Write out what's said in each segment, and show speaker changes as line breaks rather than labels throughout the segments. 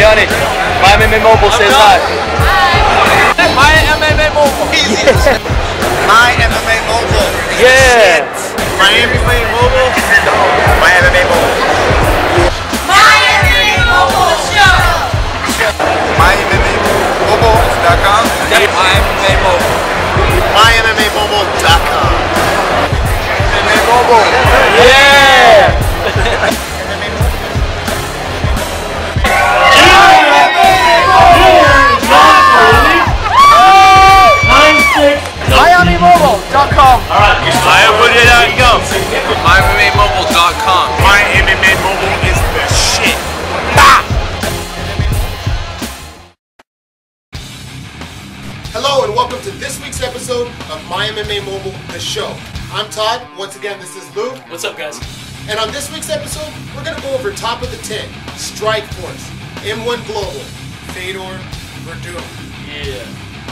honey, My MMA Mobile says hi.
My MMA Mobile.
My MMA Mobile.
Yeah.
My MMA Mobile. My MMA Mobile.
My MMA Mobile Show.
My MMA Mobile.com.
My MMA Mobile.
My MMA Mobile.com.
MMA Mobile. Yeah. MyMMAMobile.com.
Alright, I put it out, you go. MyMMAMobile.com.
My MMA Mobile is the shit. Hello and welcome to this week's episode of My MMA Mobile, the show. I'm Todd. Once again, this is Lou.
What's up, guys?
And on this week's episode, we're going to go over top of the 10, Strikeforce, M1 Global, Fedor, Verdum.
Yeah.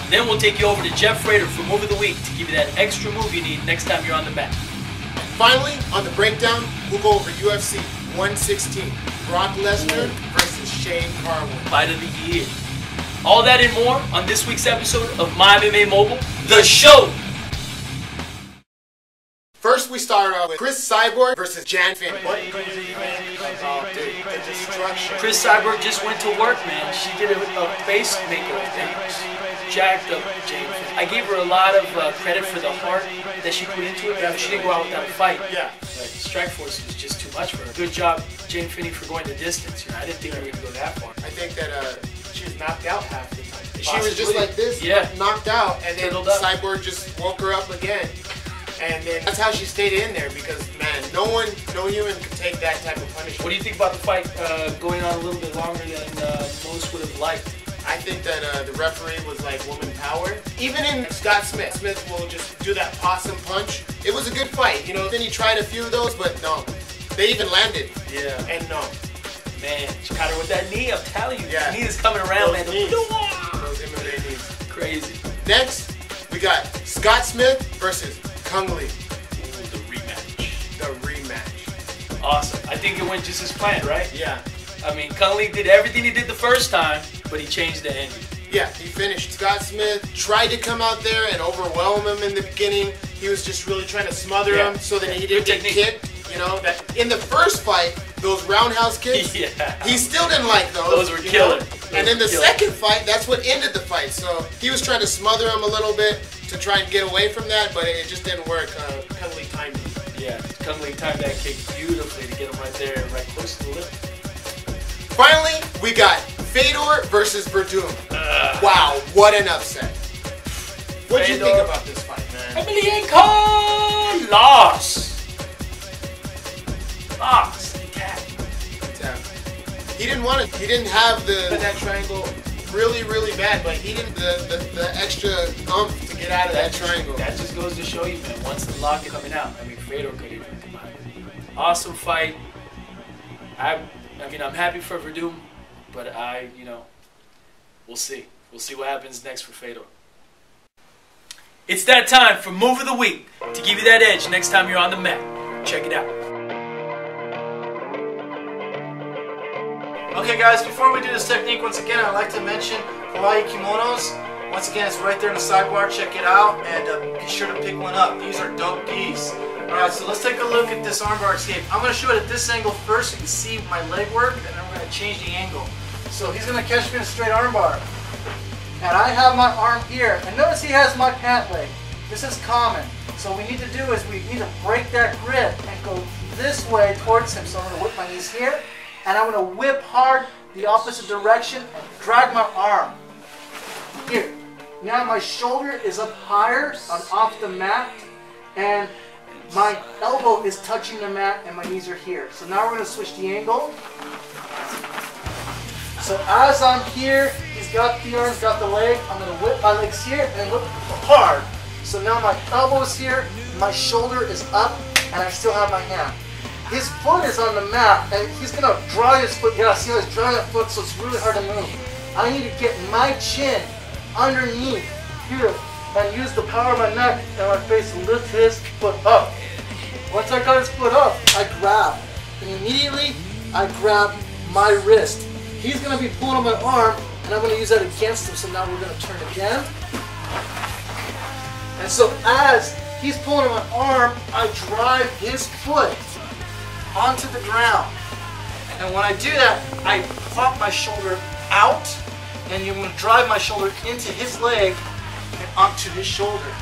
Then we'll take you over to Jeff Frater for Move of the Week to give you that extra move you need next time you're on the mat.
And finally, on the breakdown, we'll go over UFC 116, Brock Lesnar versus Shane Carwin.
Fight of the year. All that and more on this week's episode of My MMA Mobile, the show.
First, we start out with Chris Cyborg versus Jan Finn. What? Oh, dude, the destruction.
Chris Cyborg just went to work, man. She did a face makeover thing. Jacked up Jane Finney. I gave her a lot of credit for the heart that she put into it. Yeah, she didn't go out without a fight.
Yeah.
But Strikeforce was just too much for her. Good job, Jane Finney, for going the distance. You know, I didn't think we were going to go that far.
I think that she was knocked out half the time. She
Possibly.
was just like this,
yeah,
knocked out, and then
Turtled up.
Cyborg just woke her up again. And then that's how she stayed in there because, man, no human could take that type of punishment.
What do you think about the fight going on a little bit longer than most would have liked?
I think that the referee was like woman power. Even in Scott Smith will just do that possum punch. It was a good fight, you know. Then he tried a few of those, but no. They even landed.
Yeah.
And no.
Man, she caught her with that knee, I'm telling you.
Yeah.
The knee is coming around,
Those
man.
knees. Those MMA knees.
Crazy.
Next, we got Scott Smith versus Kung Lee.
Ooh, the rematch.
The rematch.
Awesome. I think it went just as planned, right?
Yeah.
I mean, Kung Lee did everything he did the first time, but he changed the ending.
Yeah, he finished. Scott Smith tried to come out there and overwhelm him in the beginning. He was just really trying to smother him so that he didn't get kicked. You know, in the first fight, those roundhouse kicks, he still didn't like those.
Those were killer.
And in the second fight, that's what ended the fight. So he was trying to smother him a little bit to try and get away from that, but it just didn't work. Kung Lee timed it.
Yeah, Kung Lee timed that kick beautifully to get him right there, right close to the lip.
Finally, we got Fedor versus Verdum. Wow, what an upset. What do you think about this fight, man?
Emelianenko lost.
He didn't want it. He didn't have that triangle really bad, but he didn't the extra oomph to get out of that triangle.
That just goes to show you, man, once the lock is coming out, I mean, Fedor could even come out. Awesome fight. I mean, I'm happy for Verdum, but we'll see. We'll see what happens next for Fedor. It's that time for Move of the Week to give you that edge next time you're on the mat. Check it out.
Okay guys, before we do this technique, once again, I'd like to mention Hawaii kimonos. Once again, it's right there in the sidebar. Check it out and be sure to pick one up. These are dope geese. Alright, so let's take a look at this armbar escape. I'm going to show it at this angle first so you can see my leg work, and then we're going to change the angle. So he's going to catch me in a straight armbar. And I have my arm here. And notice he has my pant leg. This is common. So what we need to do is we need to break that grip and go this way towards him. So I'm going to whip my knees here. And I'm going to whip hard the opposite direction and drag my arm. Here. Now my shoulder is up higher on off the mat. And my elbow is touching the mat and my knees are here. So now we're going to switch the angle. So as I'm here, he's got the arms, got the leg. I'm going to whip my legs here and whip hard. So now my elbow is here, my shoulder is up, and I still have my hand. His foot is on the mat, and he's going to draw his foot. Yeah, see how he's drawing that foot, so it's really hard to move. I need to get my chin underneath here and use the power of my neck and my face to lift his foot up. Once I got his foot up, I grab. And immediately, I grab my wrist. he's going to be pulling on my arm, and I'm going to use that against him. So now we're going to turn again. And so as he's pulling on my arm, I drive his foot onto the ground. And when I do that, I pop my shoulder out, and I'm going to drive my shoulder into his leg and onto his shoulder.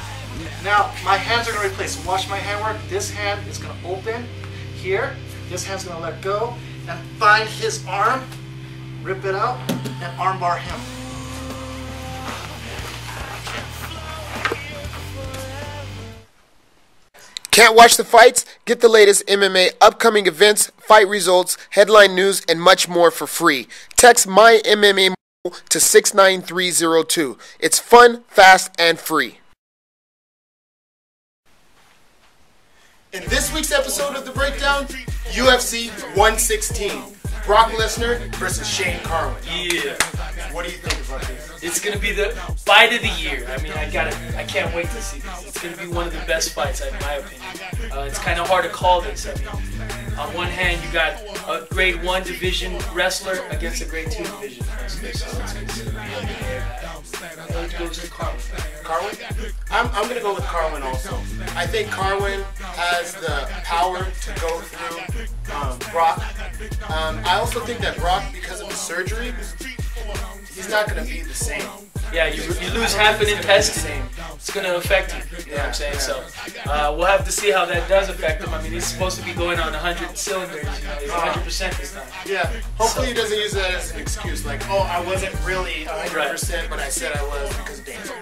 Now, my hands are going to replace. So watch my hand work. This hand is going to open here. This hand's going to let go and find his arm, rip it out, and armbar him.
Can't watch the fights? Get the latest MMA upcoming events, fight results, headline news, and much more for free. Text MY MMA MOBILE to 69302. It's fun, fast, and free. In this week's episode of The Breakdown, UFC 116. Brock Lesnar versus Shane Carwin.
Yeah.
What do you think about this?
It's gonna be the fight of the year. I mean, I can't wait to see this. It's gonna be one of the best fights, in my opinion. It's kind of hard to call this. I mean, on one hand, you got a grade 1 division wrestler against a grade 2 division wrestler. So it's gonna be up in the air. It goes to Carwin.
Carwin? I'm gonna go with Carwin also. I think Carwin has the power to go through Brock. I also think that Brock, because of the surgery, he's not going to be the same.
Yeah, you lose half an intestine. It's going to affect you. You know what I'm saying? So we'll have to see how that does affect him. I mean, he's supposed to be going on 100 cylinders. You know, he's 100% this time.
Yeah. Hopefully he doesn't use that as an excuse. Like, oh, I wasn't really 100%, but I said I was because of danger.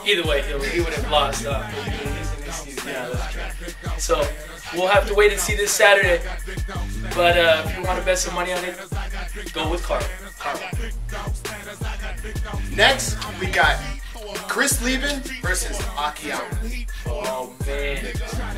Either way, he would have lost. Yeah, that's true. So we'll have to wait and see this Saturday. But if you want to bet some money on it, go with Carwin.
Next, we got Chris Lieben versus Akiyama.
Oh man,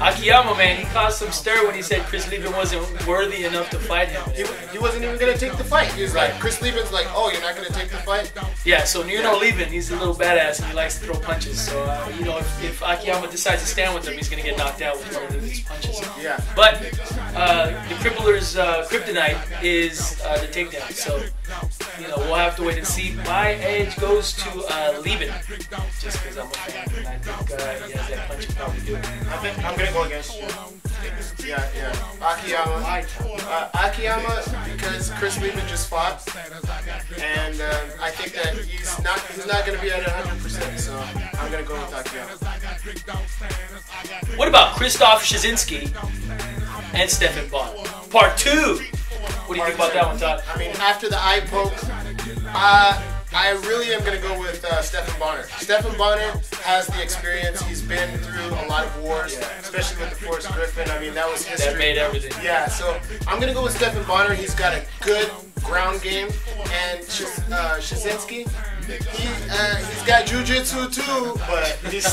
Akiyama, man, he caused some stir when he said Chris Lieben wasn't worthy enough to fight him.
He wasn't even gonna take the fight. He was like, Chris Lieben's like, oh, you're not gonna take the fight?
Yeah, so you know Lieben, he's a little badass and he likes to throw punches. So you know, if Akiyama decides to stand with him, he's gonna get knocked out with one of his punches.
Yeah.
But the crippler's kryptonite is the takedown. So you know, we'll have to wait and see. My edge goes to Lieben, just because I'm a fan and I think he has that punching power to do it.
I'm gonna go against you. Yeah. Akiyama, because Chris Lieben just fought, and I think that he's not gonna be at 100%. So I'm gonna go with Akiyama.
What about Krzysztof Szczecinski and Stephan Bonner? Part 2. What do you think about that one, Todd?
I mean, after the eye poke, I really am going to go with Stephan Bonner. Stephan Bonner has the experience. He's been through a lot of wars, especially with the Forrest Griffin. I mean, that was history.
That made everything.
Yeah, so I'm going to go with Stephan Bonner. He's got a good ground game. And Szczecinski, he's got jiu-jitsu too, but he's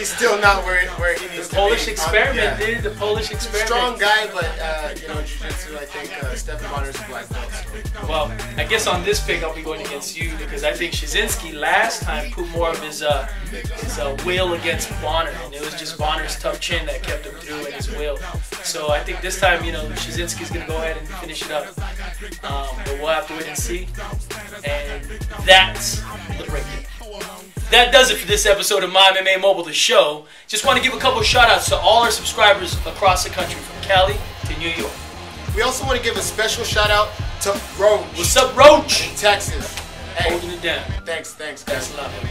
still not where he needs to be.
The Polish experiment, dude. The Polish experiment.
Strong guy, but you know, jiu-jitsu, I think Stephan Bonner's a black belt. So.
Well, I guess on this pick I'll be going against you because I think Szczecinski last time put more of his will against Bonner, and it was just Bonner's tough chin that kept him through and his will. So I think this time, you know, Szczecinski's gonna go ahead and finish it up. But we'll have to wait and see. And that's the breakdown. That does it for this episode of My MMA Mobile, the show. Just want to give a couple of shout-outs to all our subscribers across the country, from Cali to New York.
We also want to give a special shout-out to Roach.
What's up, Roach?
In Texas. Hey,
holding it down.
Thanks, guys.
Thanks a lot, baby.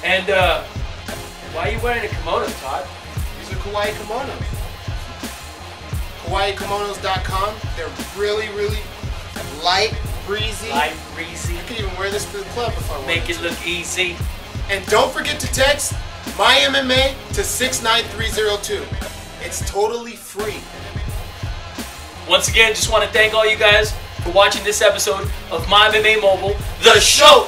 And why are you wearing a kimono, Todd?
These are Kawaii kimonos. KawaiiKimonos.com. They're really, really light, breezy.
Light, breezy.
I could even wear this to the club if I wanted.
Make it look easy.
And don't forget to text MyMMA to 69302. It's totally free.
Once again, just want to thank all you guys for watching this episode of My MMA Mobile, the show.